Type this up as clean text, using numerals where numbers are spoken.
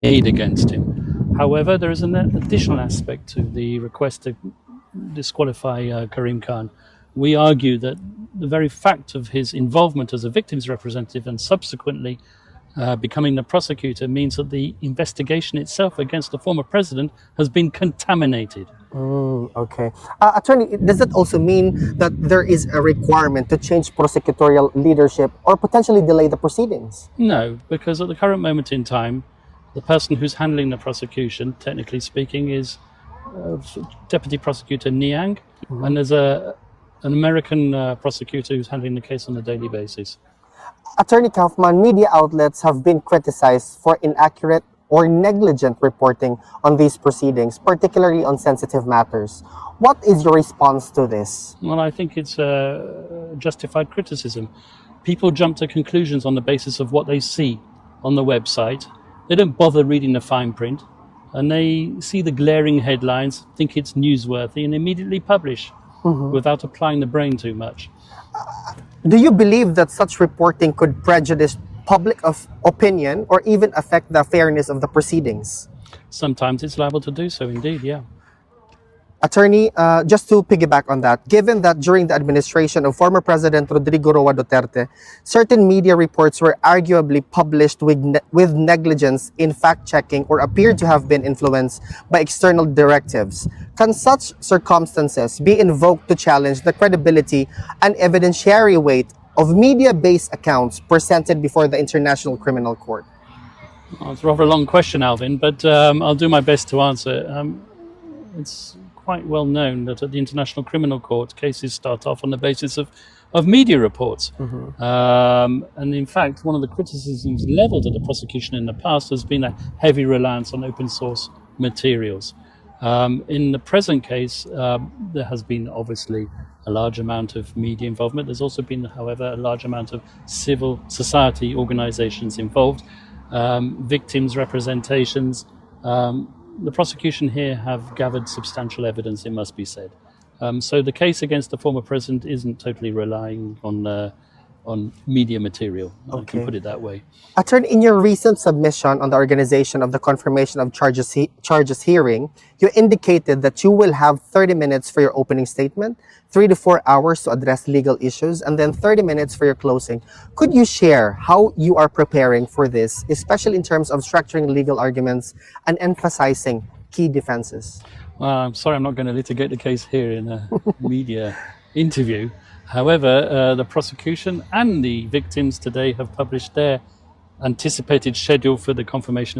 made against him. However, there is an additional aspect to the request to disqualify Karim Khan. We argue that the very fact of his involvement as a victim's representative and subsequently becoming the prosecutor means that the investigation itself against the former president has been contaminated. Okay. Attorney, does that also mean that there is a requirement to change prosecutorial leadership or potentially delay the proceedings? No, because at the current moment in time, the person who's handling the prosecution, technically speaking, is Deputy Prosecutor Niang, and there's an American prosecutor who's handling the case on a daily basis. Attorney Kaufman, media outlets have been criticized for inaccurate or negligent reporting on these proceedings, particularly on sensitive matters. What is your response to this? Well, I think it's justified criticism. People jump to conclusions on the basis of what they see on the website. They don't bother reading the fine print, and they see the glaring headlines, think it's newsworthy, and immediately publish without applying the brain too much. Do you believe that such reporting could prejudice public opinion or even affect the fairness of the proceedings? Sometimes it's liable to do so, indeed, yeah. Attorney, just to piggyback on that, given that during the administration of former President Rodrigo Duterte, certain media reports were arguably published with negligence in fact-checking or appeared to have been influenced by external directives, can such circumstances be invoked to challenge the credibility and evidentiary weight of media-based accounts presented before the International Criminal Court? Well, it's a rather long question, Alvin, but I'll do my best to answer. It's quite well known that at the International Criminal Court, cases start off on the basis of media reports. And in fact, one of the criticisms leveled at the prosecution in the past has been a heavy reliance on open source materials. In the present case, there has been obviously a large amount of media involvement. There's also been, however, a large amount of civil society organizations involved, victims' representations. The prosecution here have gathered substantial evidence, it must be said. So the case against the former president isn't totally relying on media material. I can put it that way. Attorney, in your recent submission on the organization of the confirmation of charges hearing, you indicated that you will have 30 minutes for your opening statement, 3 to 4 hours to address legal issues, and then 30 minutes for your closing. Could you share how you are preparing for this, especially in terms of structuring legal arguments and emphasizing key defenses? Well, I'm sorry I'm not going to litigate the case here in a media interview. However, the prosecution and the victims today have published their anticipated schedule for the confirmation of